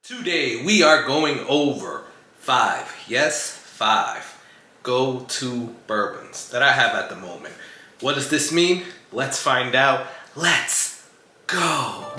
Today we are going over 5, yes, 5 go-to bourbons that I have at the moment. What does this mean? Let's find out. Let's go!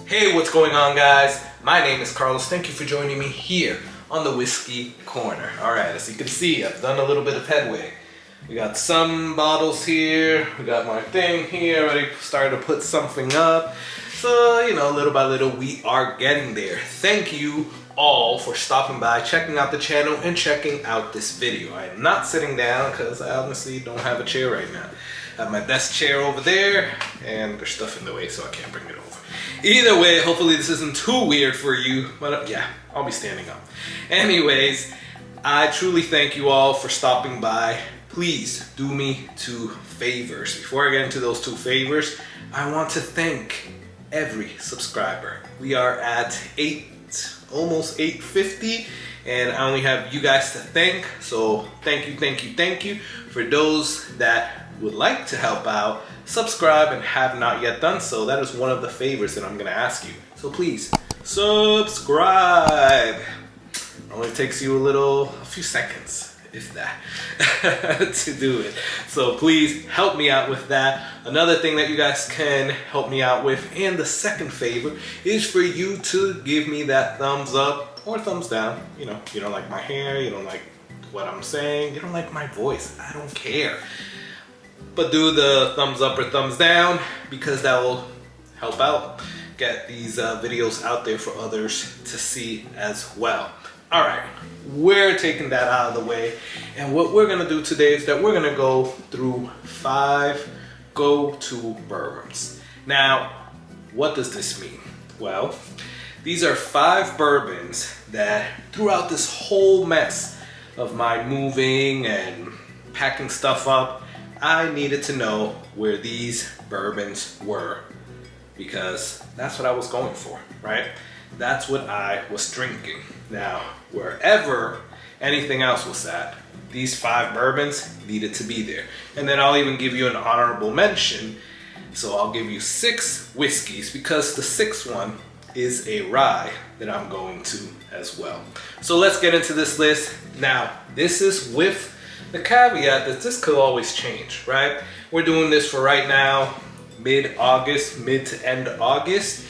Hey, what's going on, guys? My name is Carlos. Thank you for joining me here on the Whiskey Corner. Alright, as you can see, I've done a little bit of headway. We got some bottles here, we got my thing here, already started to put something up. So, you know, little by little, we are getting there. Thank you all for stopping by, checking out the channel, and checking out this video. I am not sitting down because I honestly don't have a chair right now. I have my desk chair over there, and there's stuff in the way, so I can't bring it over. Either way, hopefully this isn't too weird for you, but yeah, I'll be standing up. Anyways, I truly thank you all for stopping by. Please do me 2 favors. Before I get into those 2 favors, I want to thank every subscriber. We are at almost 850, and I only have you guys to thank. So thank you. For those that would like to help out, subscribe and have not yet done so. That is one of the favors that I'm gonna ask you. So please, subscribe. It only takes you a few seconds, if that, to do it. So please help me out with that. Another thing that you guys can help me out with, and the second favor, is for you to give me that thumbs up or thumbs down. You know, you don't like my hair, you don't like what I'm saying, you don't like my voice, I don't care. But do the thumbs up or thumbs down, because that will help out, get these videos out there for others to see as well. All right, we're taking that out of the way, and what we're gonna do today is that we're gonna go through 5 go-to bourbons. Now, what does this mean? Well, these are 5 bourbons that throughout this whole mess of my moving and packing stuff up, I needed to know where these bourbons were, because that's what I was going for, right? That's what I was drinking. Now, wherever anything else was at, these 5 bourbons needed to be there. And then I'll even give you an honorable mention. So I'll give you 6 whiskeys, because the 6th one is a rye that I'm going to as well. So let's get into this list. Now, this is with the caveat that this could always change, right? We're doing this for right now, mid-August, mid to end August,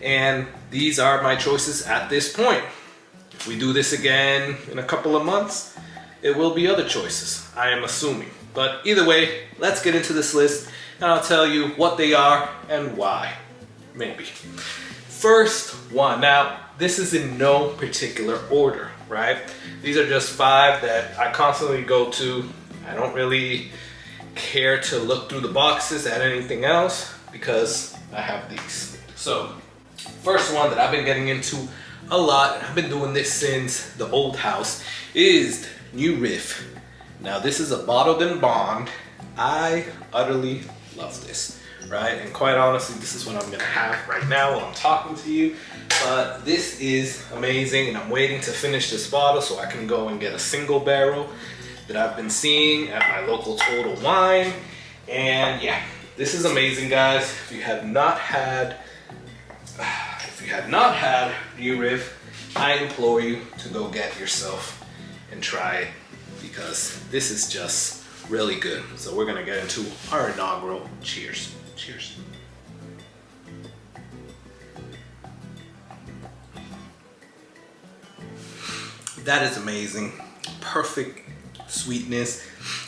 and these are my choices at this point. If we do this again in a couple of months, it will be other choices, I am assuming. But either way, let's get into this list, and I'll tell you what they are and why, maybe. First one, now this is in no particular order, right? These are just 5 that I constantly go to. I don't really care to look through the boxes at anything else, because I have these. So, first one that I've been getting into a lot, and I've been doing this since the old house, is new Riff. Now this is a bottled and bond. I utterly love this, right? And quite honestly, this is what I'm gonna have right now while I'm talking to you. But this is amazing, and I'm waiting to finish this bottle so I can go and get a single barrel that I've been seeing at my local Total Wine. And yeah, this is amazing, guys. If you have not had new Riff, I implore you to go get yourself and try it, because this is just really good. So we're gonna get into our inaugural cheers. Cheers. That is amazing. Perfect sweetness,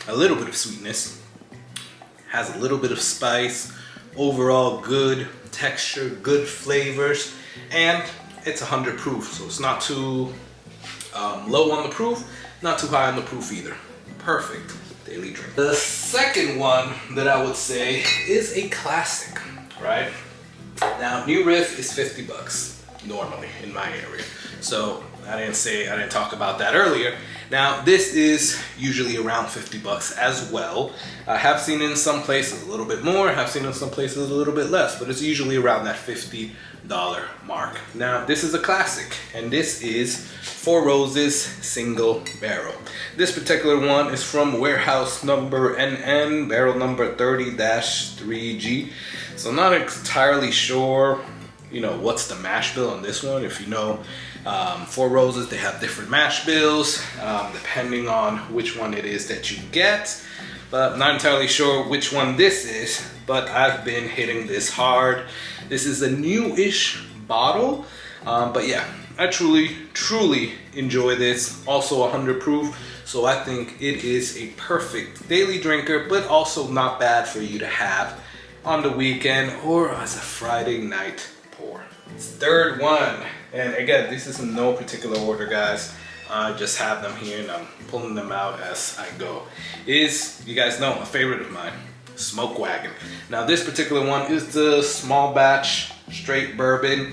a little bit of sweetness, has a little bit of spice, overall good texture, good flavors, and it's 100 proof, so it's not too low on the proof, not too high on the proof either. Perfect daily drink. The second one that I would say is a classic, right? Now, new Riff is 50 bucks normally in my area. So I didn't talk about that earlier. Now, this is usually around 50 bucks as well. I have seen in some places a little bit more, I have seen in some places a little bit less, but it's usually around that 50 mark. Now this is a classic, and this is Four Roses single barrel. This particular one is from warehouse number NN, barrel number 30-3G. So I'm not entirely sure, you know, what's the mash bill on this one. If you know, Four Roses, they have different mash bills depending on which one it is that you get. But I'm not entirely sure which one this is, but I've been hitting this hard. This is a new-ish bottle, but yeah, I truly enjoy this. Also 100 proof, so I think it is a perfect daily drinker, but also not bad for you to have on the weekend or as a Friday night pour. Third one, and again, this is in no particular order, guys. I just have them here and I'm pulling them out as I go. Is, you guys know, a favorite of mine, Smoke Wagon. Now this particular one is the small batch straight bourbon.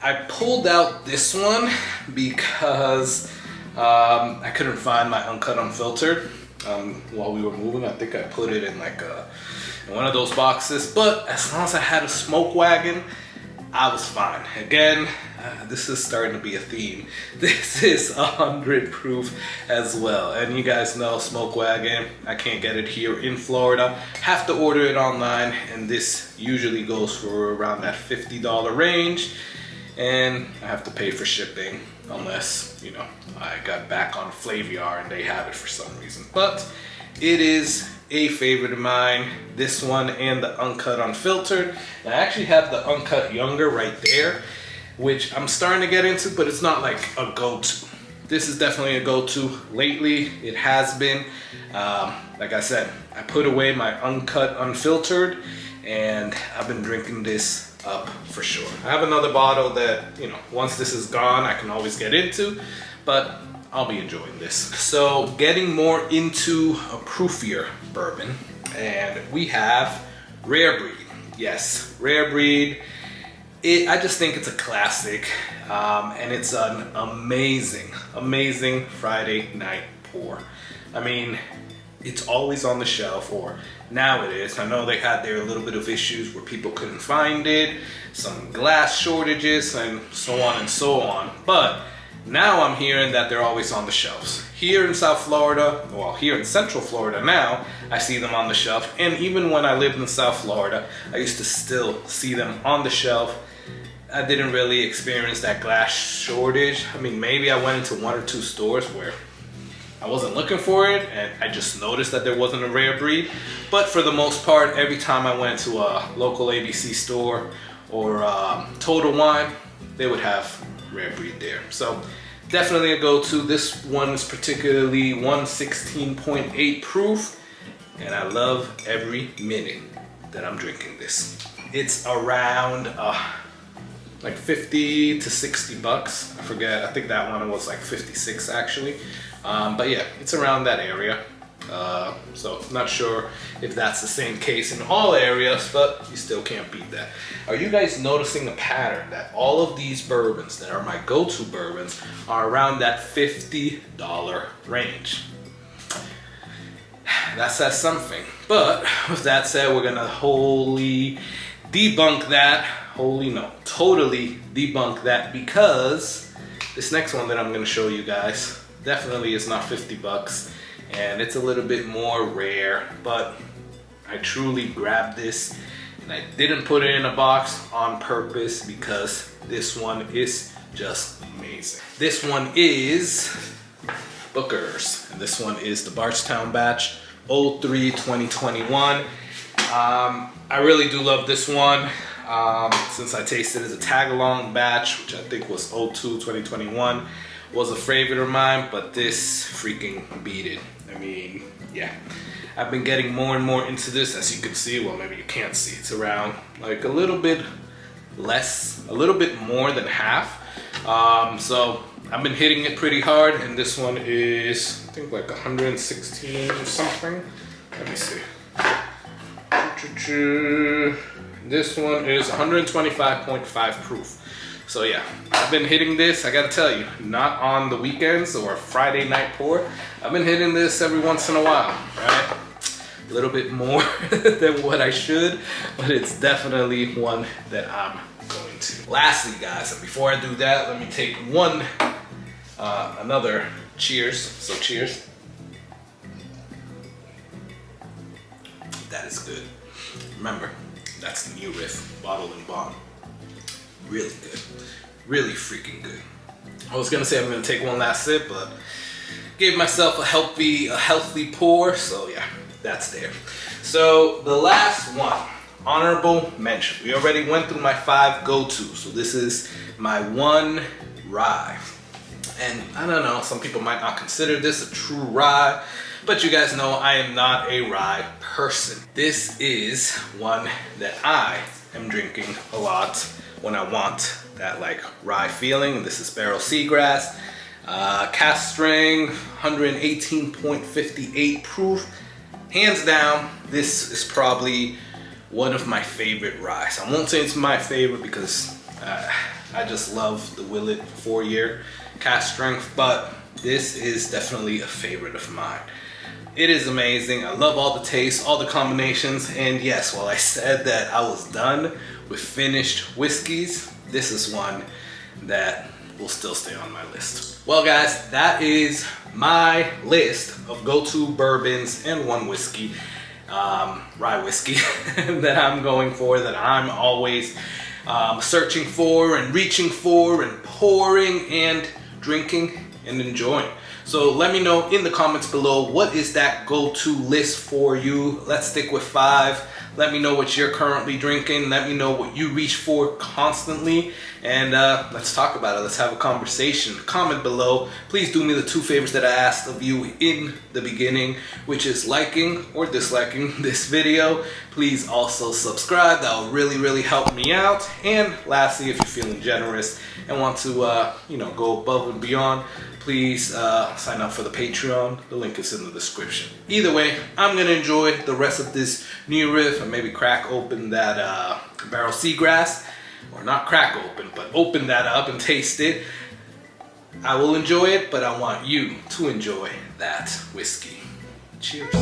I pulled out this one because I couldn't find my uncut unfiltered while we were moving. I think I put it in like in one of those boxes, but as long as I had a Smoke Wagon, I was fine. Again, this is starting to be a theme. This is 100 proof as well. And you guys know Smoke Wagon, I can't get it here in Florida. Have to order it online, and this usually goes for around that $50 range. And I have to pay for shipping unless, you know, I got back on Flaviar and they have it for some reason. But it is a favorite of mine, this one and the uncut unfiltered. And I actually have the uncut younger right there, which I'm starting to get into, but it's not like a go-to. This is definitely a go-to lately. It has been. Like I said, I put away my uncut unfiltered and I've been drinking this up for sure. I have another bottle that, you know, once this is gone, I can always get into, but I'll be enjoying this. So getting more into a proofier bourbon, and we have Rare Breed. Yes, Rare Breed. I just think it's a classic, and it's an amazing Friday night pour. I mean, it's always on the shelf, or now it is. I know they had their little bit of issues where people couldn't find it, some glass shortages, and so on and so on. But now I'm hearing that they're always on the shelves. Here in South Florida, well, here in Central Florida now, I see them on the shelf. And even when I lived in South Florida, I used to still see them on the shelf. I didn't really experience that glass shortage. I mean, maybe I went into one or two stores where I wasn't looking for it and I just noticed that there wasn't a Rare Breed. But for the most part, every time I went to a local ABC store or Total Wine, they would have Rare Breed there. So definitely a go-to. This one is particularly 116.8 proof, and I love every minute that I'm drinking this. It's around like 50 to 60 bucks. I forget, I think that one was like 56 actually. But yeah, it's around that area. So not sure if that's the same case in all areas, but you still can't beat that. Are you guys noticing a pattern that all of these bourbons that are my go-to bourbons are around that $50 range? That says something. But with that said, we're gonna totally debunk that, because this next one that I'm gonna show you guys definitely is not 50 bucks. And it's a little bit more rare, but I truly grabbed this and I didn't put it in a box on purpose because this one is just amazing. This one is Booker's, and this one is the Bardstown Batch 03 2021. I really do love this one. Since I tasted it as a tag-along batch, which I think was 02 2021, was a favorite of mine, but this freaking beat it. I mean, yeah, I've been getting more and more into this, as you can see. Well, maybe you can't see. It's around like a little bit less, a little bit more than half. So I've been hitting it pretty hard, and this one is, I think, like 116 or something. Let me see. This one is 125.5 proof. So yeah, I've been hitting this, I gotta tell you, not on the weekends or Friday night pour. I've been hitting this every once in a while, right? A little bit more than what I should, but it's definitely one that I'm going to. Lastly, guys, and before I do that, let me take another cheers. So cheers. That is good. Remember, that's the new Riff, bottled and bond. Really good. Really freaking good. I was gonna say I'm gonna take one last sip, but gave myself a healthy pour, so yeah, that's there. So the last one, honorable mention. We already went through my 5 go-tos, so this is my 1 rye. And I don't know, some people might not consider this a true rye, but you guys know I am not a rye person. This is one that I am drinking a lot when I want that like rye feeling. This is barrel Seagrass, cast strength, 118.58 proof. Hands down, this is probably one of my favorite ryes. I won't say it's my favorite because I just love the Willet 4-year cast strength, but this is definitely a favorite of mine. It is amazing. I love all the tastes, all the combinations, and yes, while I said that I was done with finished whiskeys, this is one that will still stay on my list. Well guys, that is my list of go-to bourbons and 1 whiskey, rye whiskey that I'm going for, that I'm always searching for and reaching for and pouring and drinking and enjoying. So let me know in the comments below, what is that go-to list for you? Let's stick with 5. Let me know what you're currently drinking. Let me know what you reach for constantly. And let's talk about it. Let's have a conversation. Comment below. Please do me the 2 favors that I asked of you in the beginning, which is liking or disliking this video. Please also subscribe. That will really help me out. And lastly, if you're feeling generous and want to go above and beyond, please sign up for the Patreon. The link is in the description. Either way, I'm gonna enjoy the rest of this new Riff and maybe crack open that barrel Seagrass, or not crack open, but open that up and taste it. I will enjoy it, but I want you to enjoy that whiskey. Cheers.